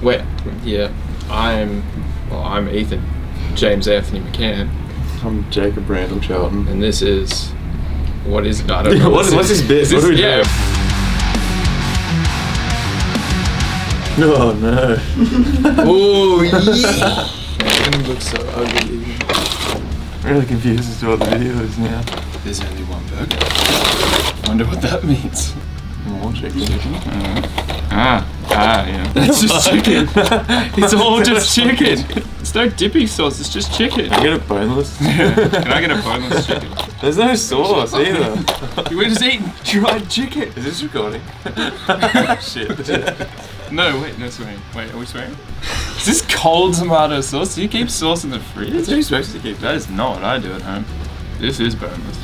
Well, yeah, I'm Ethan James Anthony McCann, I'm Jacob Randall Charlton. and this is what is it? I don't know. What's this bit? What are we doing? Oh no. Oh yeah. Man, you look so ugly. I'm really confused as to what the video is now. There's only one burger. Wonder what that means. More chicken. Yeah. That's just chicken. It's all just chicken. It's no dipping sauce. It's just chicken. Can I get it boneless? Can I get a boneless chicken? There's no sauce either. We're just eating dried chicken. Is this recording? Shit. No, wait, no swearing. Wait, are we swearing? Is this cold tomato sauce? Do you keep sauce in the fridge? That's what you're supposed to keep. That is not what I do at home. This is boneless.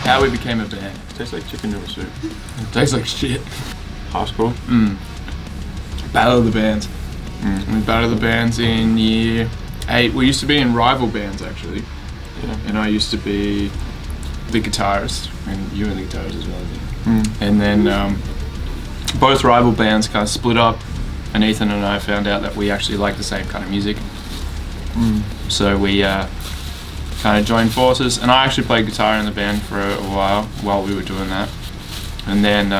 How we became a band. Tastes like chicken noodle soup. It tastes like shit. High school. Battle of the Bands. We battled the bands in year 8. We used to be in rival bands actually. Yeah. And I used to be the guitarist, and you were the guitarist as well, I think. And then both rival bands kind of split up, and Ethan and I found out that we actually like the same kind of music. So we kind of joined forces, and I actually played guitar in the band for a while we were doing that. And then,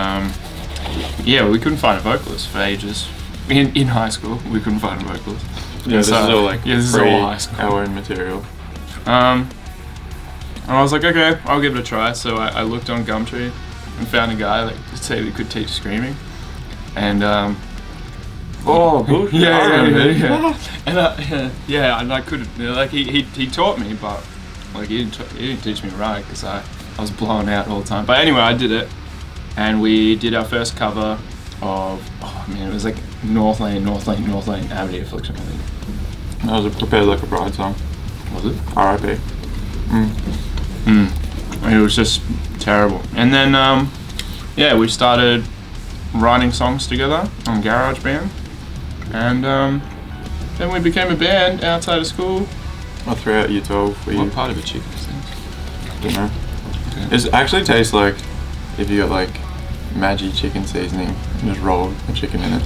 we couldn't find a vocalist for ages. In high school, we couldn't find a vocalist. Yeah, this is all like this is all high school. Our own material. And I was like, okay, I'll give it a try. So I looked on Gumtree and found a guy that said he could teach screaming. And Oh, bullshit. yeah. And I couldn't, like he taught me, but like he didn't teach me right because I was blown out all the time. But anyway, I did it, and we did our first cover of it was like North Lane, Amity Affliction, I think. That was a Prepared Like a Bride song. Was it? R.I.P. It was just terrible. And then we started writing songs together on GarageBand, and then we became a band outside of school. Or throughout year 12. What part of a chicken is this? I don't know. It actually tastes like if you got like Maggi chicken seasoning and just rolled a chicken in it.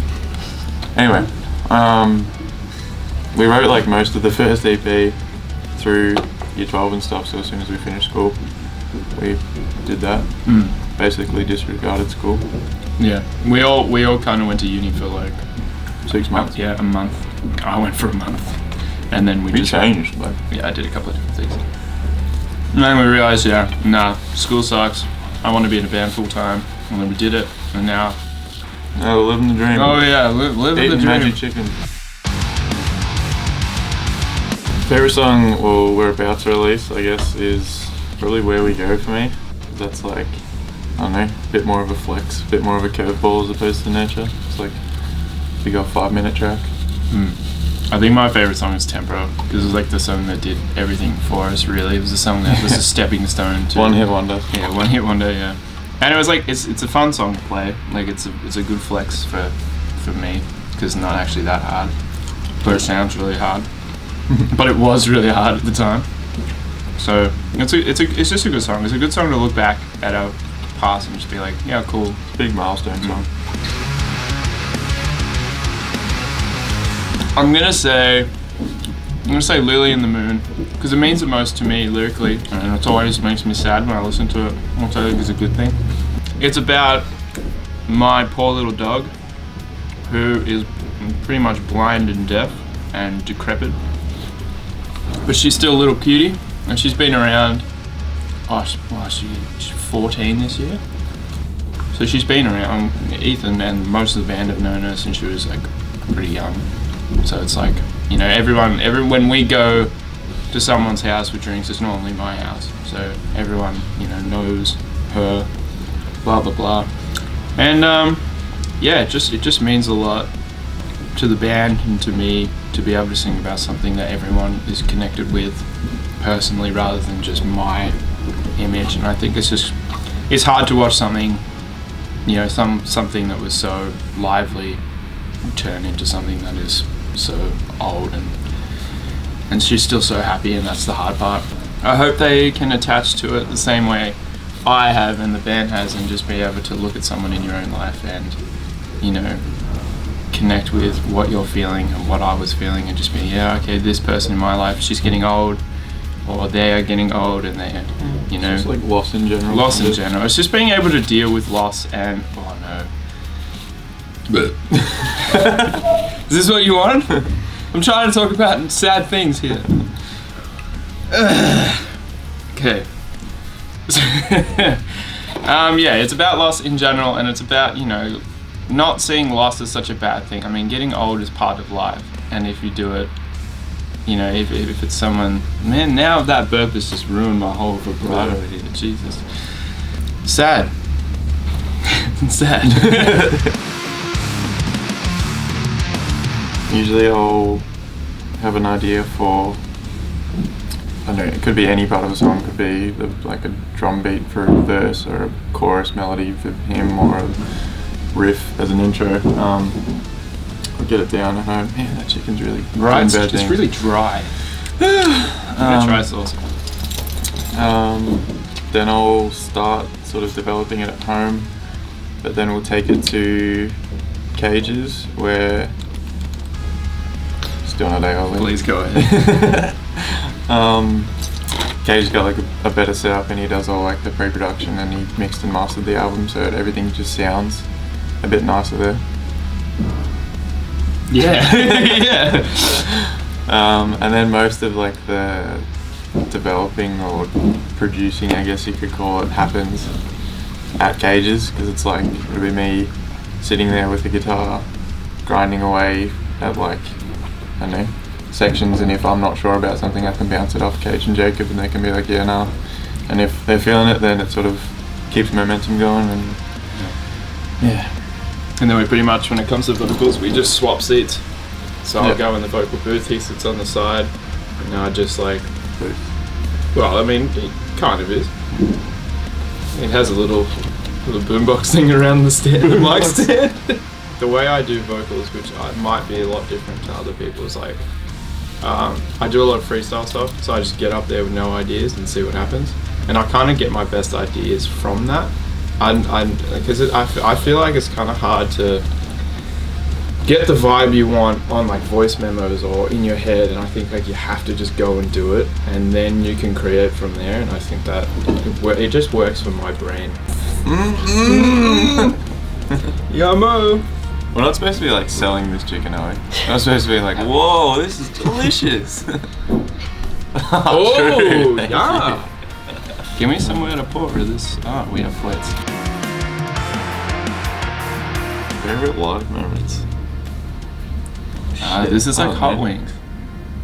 Anyway, we wrote like most of the first EP through year 12 and stuff, so as soon as we finished school, we did that. Basically disregarded school. Yeah, we all kind of went to uni for like 6 months. Yeah, a month. I went for a month, and then we just changed. Like, yeah, I did a couple of different things, and then we realized, school sucks. I want to be in a band full time, and then we did it, and now. Oh, living the dream. Oh yeah, living the dream. Maggi chicken. Favorite song, well, we're about to release, I guess, is probably Where We Go for me. That's like, I don't know, a bit more of a flex, a bit more of a curveball as opposed to Nature. It's like a big old 5-minute track. I think my favorite song is Tempo, because it was like the song that did everything for us, really. It was the song that was a stepping stone to... One hit wonder. Yeah, one hit wonder, yeah. And it was like, it's a fun song to play. Like, it's a good flex for me, because it's not actually that hard. But it sounds really hard. But it was really hard at the time. So it's just a good song. It's a good song to look back at our past and just be like, yeah, cool. Big milestone song. I'm gonna say Lily in the Moon, because it means the most to me lyrically, and it always makes me sad when I listen to it, which I think is a good thing. It's about my poor little dog, who is pretty much blind and deaf and decrepit. But she's still a little cutie, and she's been around, she's 14 this year. So she's been around. Ethan and most of the band have known her since she was like pretty young. So it's like, when we go to someone's house for drinks, it's normally my house. So everyone, knows her, blah, blah, blah. And it just means a lot to the band and to me to be able to sing about something that everyone is connected with personally rather than just my image. And I think it's hard to watch something, something that was so lively turn into something that is so old, and she's still so happy, and that's the hard part. I hope they can attach to it the same way I have and the band has, and just be able to look at someone in your own life and, you know, connect with what you're feeling and what I was feeling, and just be, yeah, okay, this person in my life, she's getting old, or they are getting old, and they're, you know, It's just like loss in general. loss in general. It's just being able to deal with loss and, oh no. Is this what you want? I'm trying to talk about sad things here. Okay. Yeah, it's about loss in general, and it's about, you know, not seeing loss as such a bad thing. I mean, getting old is part of life, and if you do it, you know, if it's someone, man, now that burp has just ruined my whole vibrato here. Jesus. Sad. Sad. Usually I'll have an idea for, I don't know, it could be any part of a song. It could be like a drum beat for a verse, or a chorus melody for him, or a riff as an intro. I'll get it down and go, man, that chicken's really Right, it's doing bad just things. really dry. I'm gonna try sauce. Then I'll start sort of developing it at home, but then we'll take it to Cages, where still not AOL. Please go ahead. Cage's got like a better setup, and he does all like the pre-production, and he mixed and mastered the album, so everything just sounds a bit nicer there. Yeah. Yeah. And then most of like the developing or producing, I guess you could call it, happens at Cages, because it's like, it'll be me sitting there with the guitar grinding away at like, I don't know, sections, and if I'm not sure about something, I can bounce it off Cage and Jacob, and they can be like, yeah, no. And if they're feeling it, then it sort of keeps momentum going, and yeah. And then we pretty much, when it comes to vocals, we just swap seats. So I'll Yeah. go in the vocal booth, he sits on the side, and I just like, well, I mean, it kind of is. It has a little boombox thing around the stand, the mic stand. The way I do vocals, which might be a lot different to other people, is like, I do a lot of freestyle stuff, so I just get up there with no ideas and see what happens. And I kind of get my best ideas from that. Because I feel like it's kind of hard to get the vibe you want on like voice memos or in your head, and I think like you have to just go and do it, and then you can create from there. And I think that it just works for my brain. Yummo. We're not supposed to be like selling this chicken, are we? We're not supposed to be like, whoa, this is delicious. Oh, true. Thank yeah. you. Give me somewhere to pour this. Oh, we have plates. Favorite live moments? This is like Oh, hot man. wings.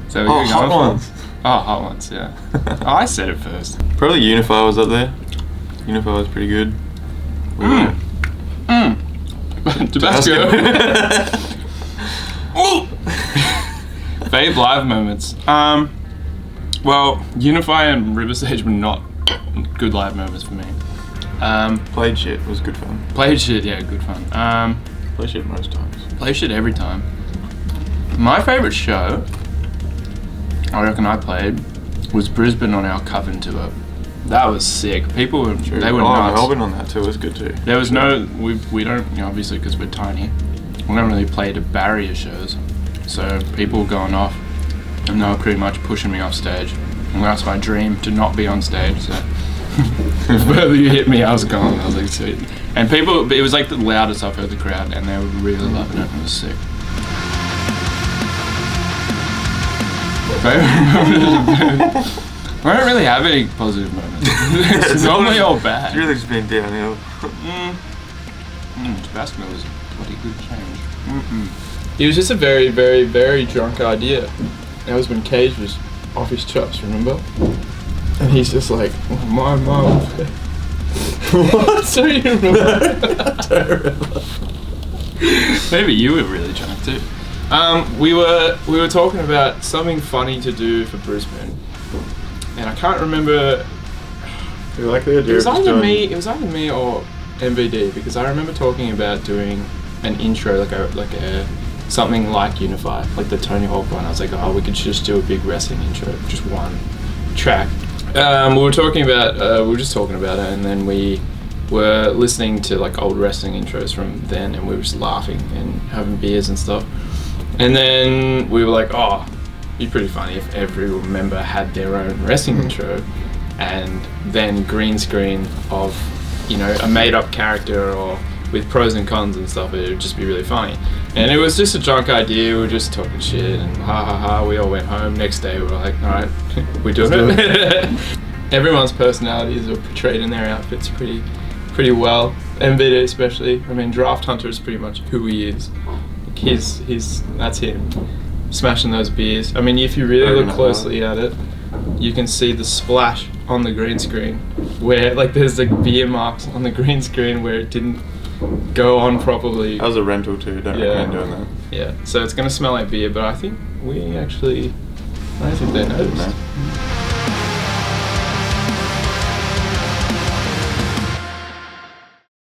Is that what Oh, you're hot going for? ones. Oh, hot ones, yeah. Oh, I said it first. Probably Unify was up there. Unify was pretty good. Tabasco. Fave live moments. Well, Unify and River Stage were not good live moments for me. Played shit was good fun. Played shit, yeah, good fun. Play shit most times. Play shit every time. My favourite show, I reckon I played, was Brisbane on our Coven tour. That was sick. People were, they were nuts. Melbourne on that too was good too. There was no, we don't, you know, obviously because we're tiny, we don't really play to barrier shows. So people were going off, and they were pretty much pushing me off stage. And that's my dream, to not be on stage. So the further you hit me, I was gone. I was like, sweet. And people, it was like the loudest I've heard the crowd, and they were really loving it. It was sick. I don't really have any positive moments. It's normally all bad. It's really just been downhill. Tabasco was a bloody good change. It was just a very, very, very drunk idea. That was when Cage was off his chops, remember? And he's just like, oh, my mum. What? So you remember? I don't remember. Maybe you were really drunk too. We were talking about something funny to do for Brisbane, and I can't remember. You like the idea It was of just either doing- me. It was either me or MVD, because I remember talking about doing an intro, like a something like Unify, like the Tony Hawk one. I was like, oh, we could just do a big wrestling intro, just one track, We were talking about, we were just talking about it, and then we were listening to like old wrestling intros from then, and we were just laughing and having beers and stuff. And then we were like, oh, it'd be pretty funny if every member had their own wrestling intro, and then green screen of, you know, a made-up character or with pros and cons and stuff. It would just be really funny. And it was just a drunk idea. We were just talking shit and ha ha ha. We all went home. Next day we were like, all right, we're doing it. Everyone's personalities are portrayed in their outfits pretty well. MVD especially. I mean, Draft Hunter is pretty much who he is. That's him. Smashing those beers. I mean, if you really look closely at it, you can see the splash on the green screen where, like, there's like beer marks on the green screen where it didn't go on properly. That was a rental too, don't recommend doing that. Yeah, so it's gonna smell like beer, but I think I don't think they noticed.